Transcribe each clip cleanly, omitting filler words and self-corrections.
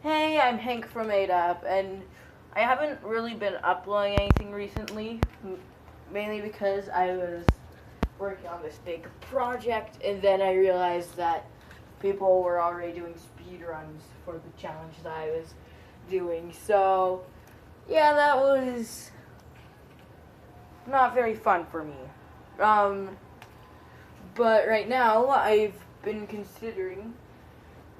Hey, I'm Hank from ADAP, and I haven't really been uploading anything recently, mainly because I was working on this big project, and then I realized that people were already doing speed runs for the challenge that I was doing. So, yeah, that was not very fun for me. But right now, I've been considering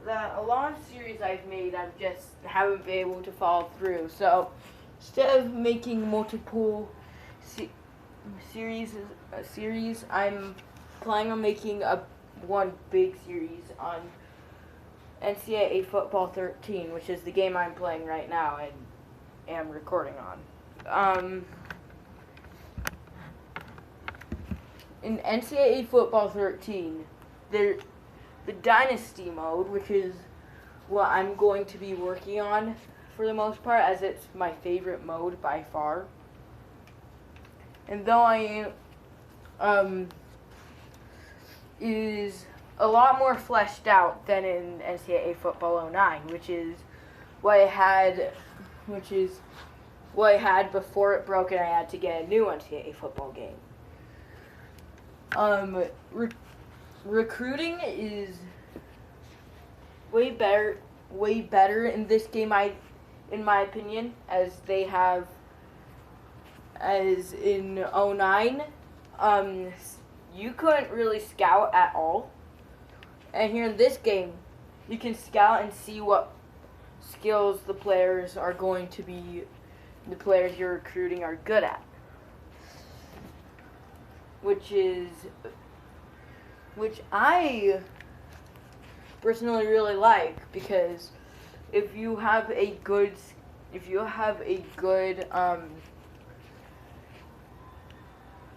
that a lot of series I've made, I just haven't been able to follow through. So instead of making multiple series, I'm planning on making one big series on NCAA Football 13, which is the game I'm playing right now and am recording on. In NCAA Football 13, the dynasty mode, which is what I'm going to be working on for the most part, as it's my favorite mode by far. And though is a lot more fleshed out than in NCAA Football 09, which is what I had before it broke and I had to get a new NCAA football game. Recruiting is way better in this game, in my opinion, as in 09, you couldn't really scout at all. And here in this game, you can scout and see what skills the players you're recruiting are good at. Which I personally really like, because if you have a good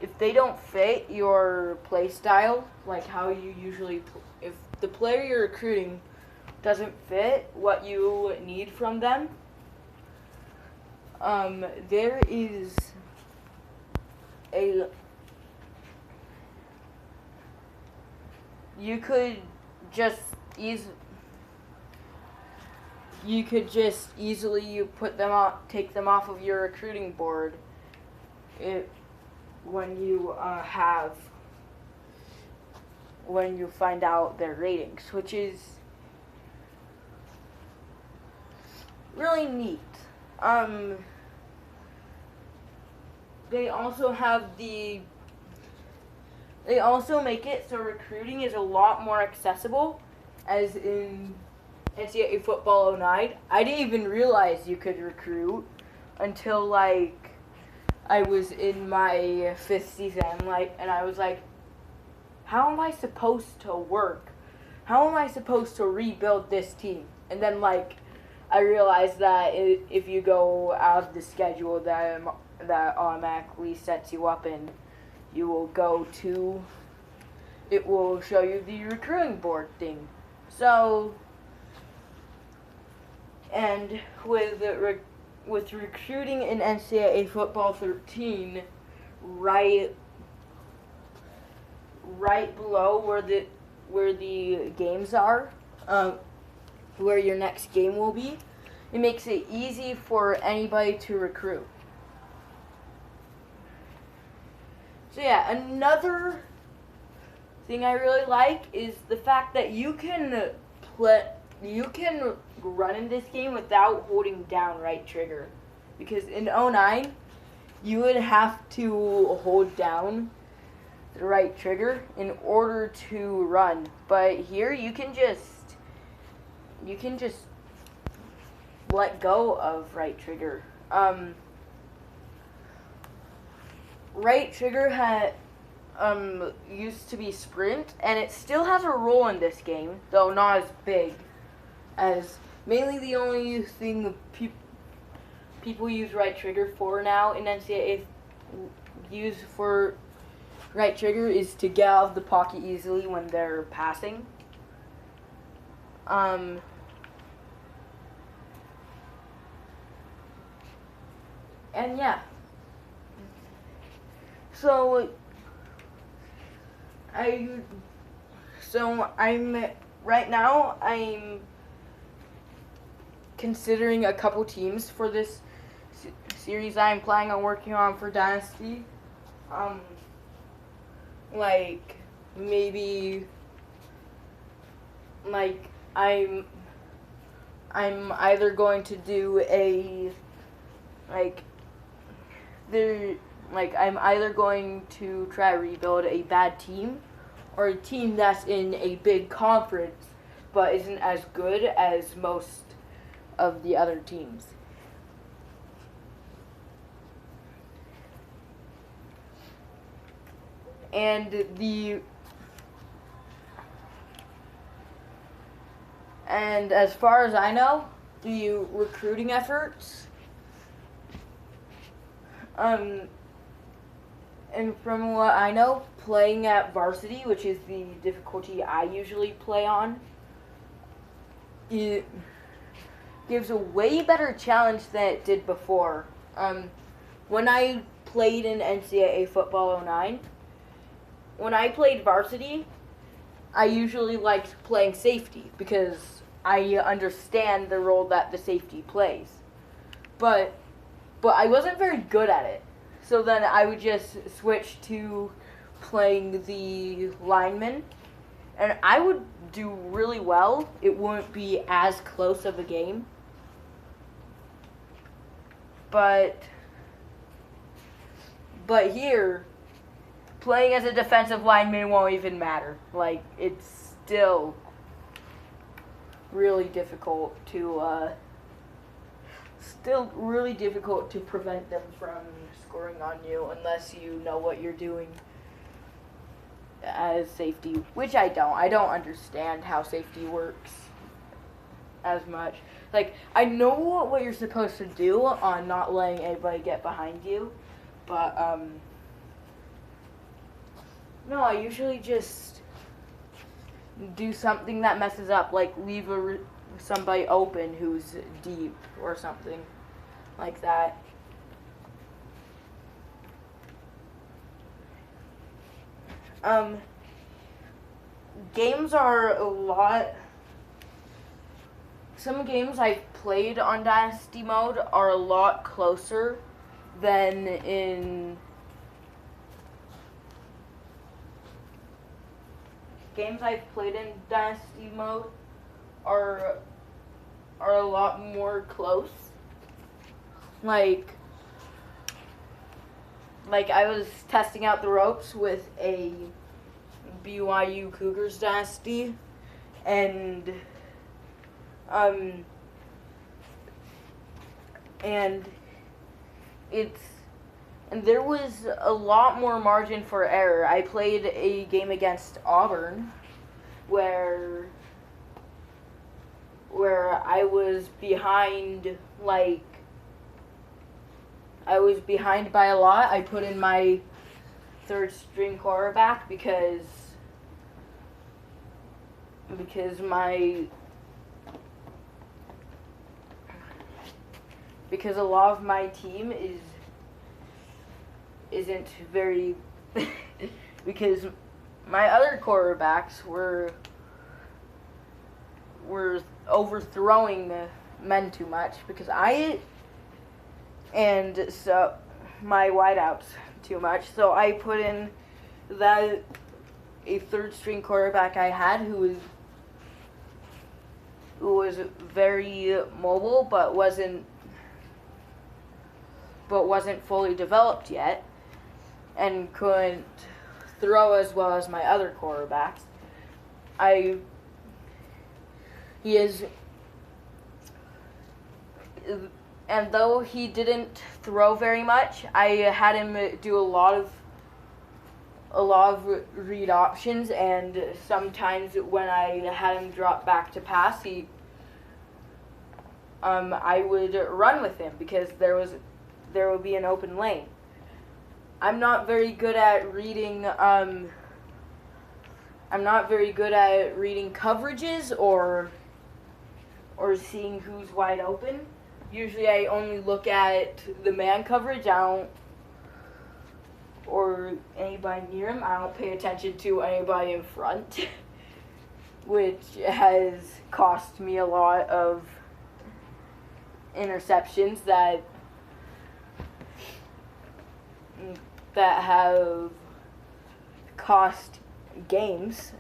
if they don't fit your play style, like how you usually if the player you're recruiting doesn't fit what you need from them, there is a you could just easily take them off of your recruiting board when you find out their ratings, which is really neat. They also make it so recruiting is a lot more accessible, as in NCAA Football 09. I didn't even realize you could recruit until I was in my 5th season, and I was like, how am I supposed to work? How am I supposed to rebuild this team? And then I realized that if you go out of the schedule, that automatically sets you up, and you will it will show you the recruiting board thing. So, and with recruiting in NCAA Football 13, right below where the games are, where your next game will be, it makes it easy for anybody to recruit. So yeah, another thing I really like is the fact that you can run in this game without holding down right trigger, because in 09 you would have to hold down the right trigger in order to run, but here you can just let go of right trigger. Right trigger used to be sprint, and it still has a role in this game, though not as big, as mainly the only thing people use right trigger for now in NCAA use for right trigger is to get out of the pocket easily when they're passing. And yeah. So I'm right now considering a couple teams for this series I'm planning on working on for Dynasty. Like maybe like I'm either going to do I'm either going to try to rebuild a bad team or a team that's in a big conference but isn't as good as most of the other teams. And as far as I know, the recruiting efforts, and from what I know, playing at varsity, which is the difficulty I usually play on, it gives a way better challenge than it did before. When I played in NCAA Football 09, when I played varsity, I usually liked playing safety because I understand the role that the safety plays. But I wasn't very good at it. So then I would just switch to playing the lineman, and I would do really well. It wouldn't be as close of a game. But here, playing as a defensive lineman won't even matter. Like, it's still really difficult to prevent them from scoring on you unless you know what you're doing as safety, which I don't. I don't understand how safety works as much. Like, I know what you're supposed to do on not letting anybody get behind you, but no, I usually just do something that messes up, like leave somebody open who's deep or something like that. Games are a lot. Some games I've played on Dynasty mode are a lot closer than in games I've played in Dynasty mode are a lot more close. Like I was testing out the ropes with a BYU Cougars Dynasty, and there was a lot more margin for error. I played a game against Auburn where I was behind by a lot. I put in my third string quarterback because a lot of my team isn't very because my other quarterbacks were overthrowing the men too much and so my wideouts too much. So I put in a third string quarterback I had who was very mobile but wasn't fully developed yet and couldn't throw as well as my other quarterbacks. And though he didn't throw very much, I had him do a lot of read options, and sometimes when I had him drop back to pass, I would run with him because there would be an open lane. I'm not very good at reading coverages or seeing who's wide open. Usually I only look at the man coverage. Or anybody near him. I don't pay attention to anybody in front, which has cost me a lot of interceptions that have cost games.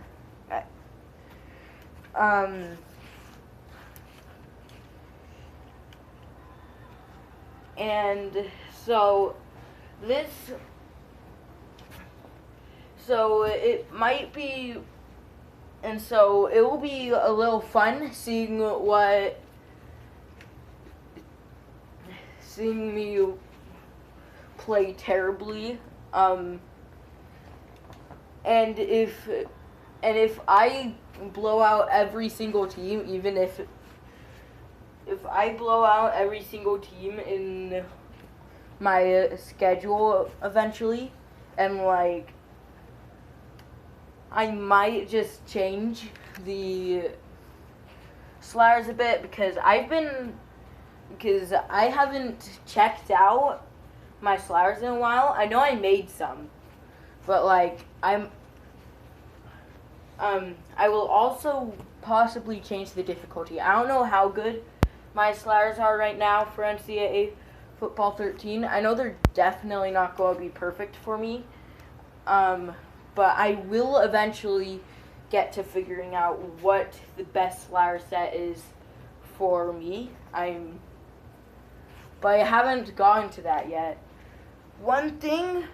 And so it might be, and so it will be a little fun seeing me play terribly. And if I blow out every single team, even if I blow out every single team in my schedule eventually, and like I might just change the sliders a bit because I haven't checked out my sliders in a while. I know I made some, but like I will also possibly change the difficulty. I don't know how good my sliders are right now for NCAA Football 13. I know they're definitely not going to be perfect for me, but I will eventually get to figuring out what the best slider set is for me. But I haven't gotten to that yet. One thing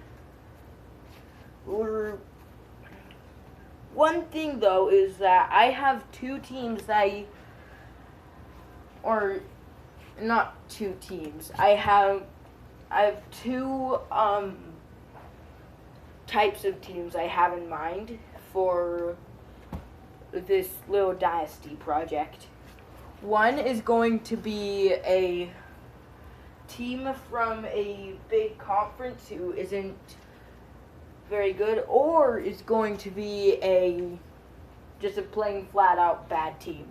though is that I have two teams not two teams. I have two types of teams I have in mind for this little dynasty project. One is going to be a team from a big conference who isn't very good, or is going to be just a plain flat out bad team.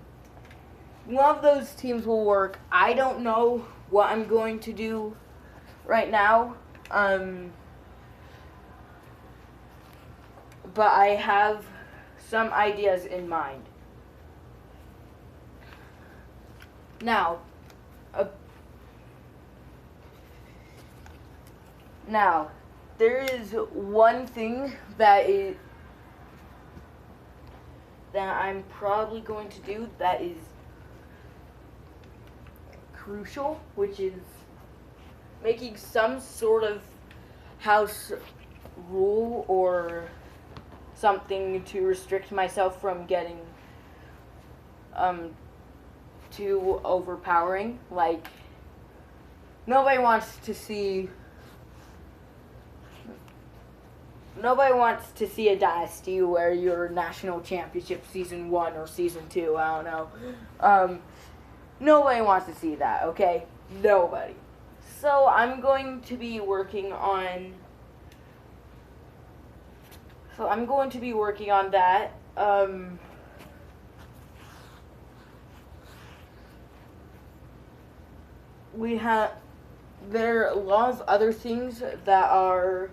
One of those teams will work. I don't know what I'm going to do right now, but I have some ideas in mind. Now, there is one thing that I'm probably going to do that is crucial, which is making some sort of house rule or something to restrict myself from getting too overpowering. Like, nobody wants to see a dynasty where you're national championship season 1 or season 2, I don't know. Nobody wants to see that, okay? Nobody. So I'm going to be working on that. There are a lot of other things that are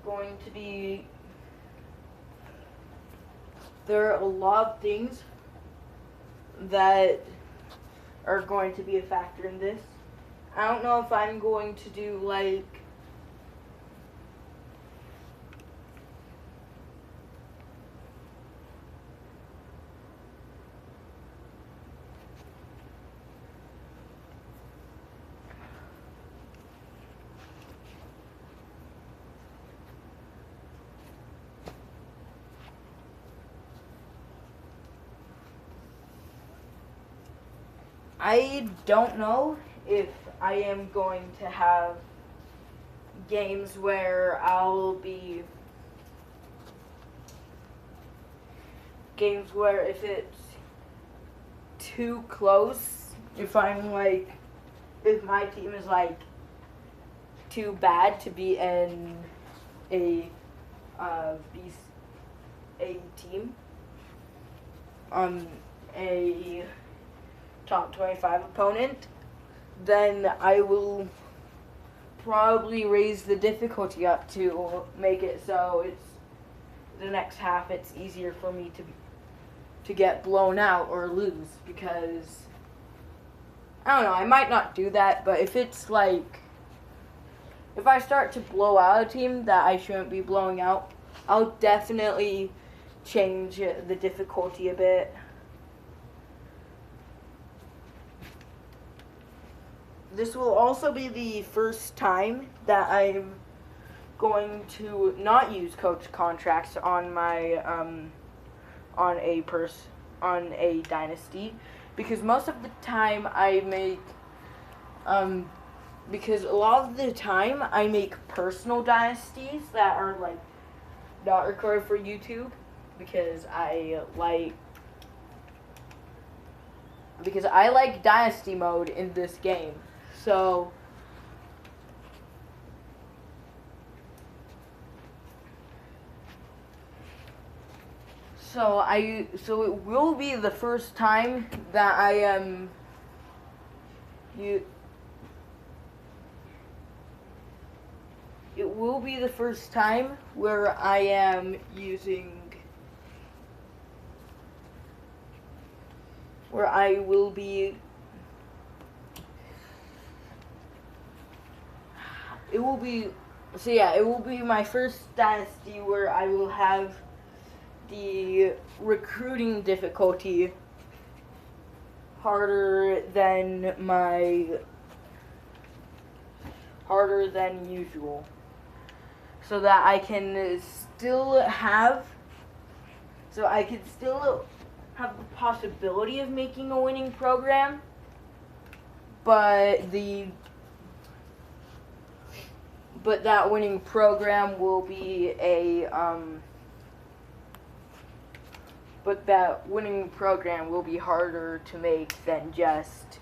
going to be, there are a lot of things that are going to be a factor in this. I don't know if I'm going to do like I don't know if I am going to have games where if it's too close, if my team is like too bad to be in a team, a top 25 opponent, then I will probably raise the difficulty up to make it so it's the next half it's easier for me to get blown out or lose, because I don't know, I might not do that, but if it's like, if I start to blow out a team that I shouldn't be blowing out, I'll definitely change the difficulty a bit. This will also be the first time that I'm going to not use coach contracts on my on a dynasty, because most of the time I make because a lot of the time I make personal dynasties that are like not recorded for YouTube, because I like dynasty mode in this game. So it will be the first time that I am it will be the first time where I am using where I will be it will be my first dynasty where I will have the recruiting difficulty harder than usual, so that I can still have the possibility of making a winning program, but that winning program will be harder to make than just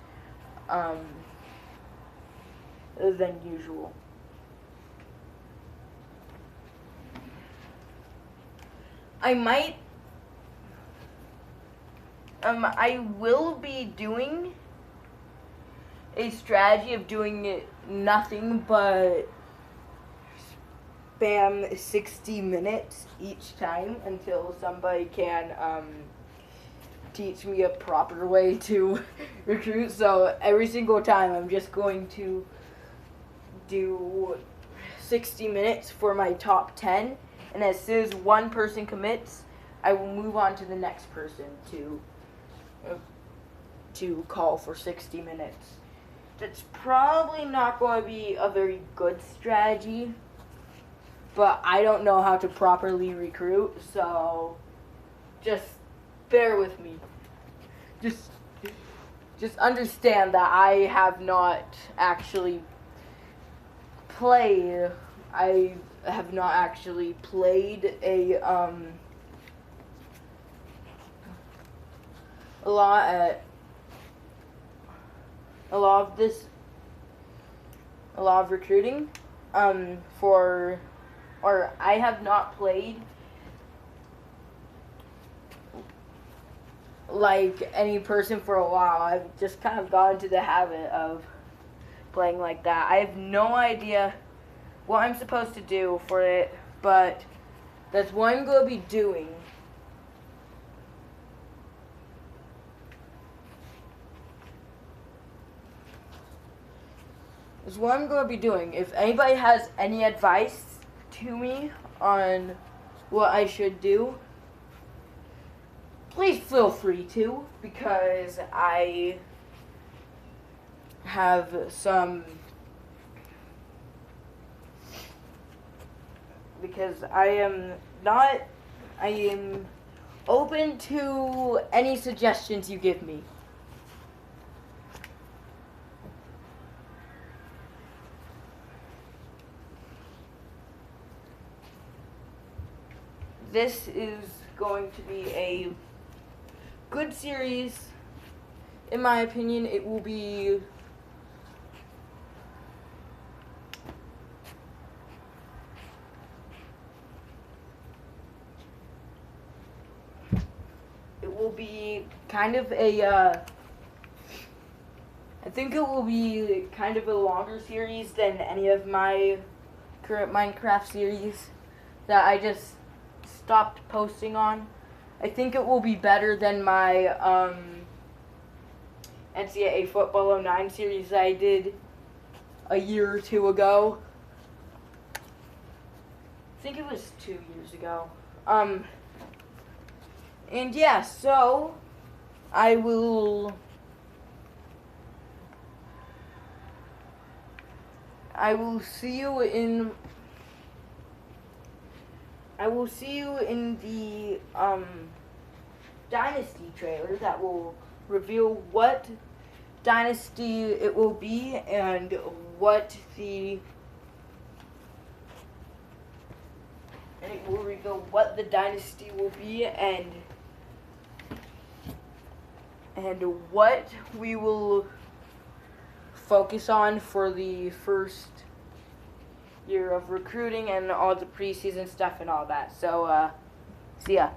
than usual. I will be doing a strategy of doing nothing but spam 60 minutes each time until somebody can teach me a proper way to recruit. So every single time I'm just going to do 60 minutes for my top 10, and as soon as one person commits, I will move on to the next person to call for 60 minutes. That's probably not going to be a very good strategy, but I don't know how to properly recruit, so just bear with me. Just understand that I have not actually played a lot of recruiting I have not played like any person for a while. I've just kind of got into the habit of playing like that. I have no idea what I'm supposed to do for it, but that's what I'm going to be doing. Is what I'm going to be doing. If anybody has any advice to me on what I should do, please feel free to, because I am open to any suggestions you give me. This is going to be a good series. In my opinion, it will be kind of I think it will be kind of a longer series than any of my current Minecraft series that I just stopped posting on. I think it will be better than my NCAA Football 09 series I did a year or two ago. I think it was 2 years ago. And yeah, so I will see you in the Dynasty trailer that will reveal what Dynasty it will be and it will reveal what the Dynasty will be and what we will focus on for the first year of recruiting and all the preseason stuff and all that. So, see ya.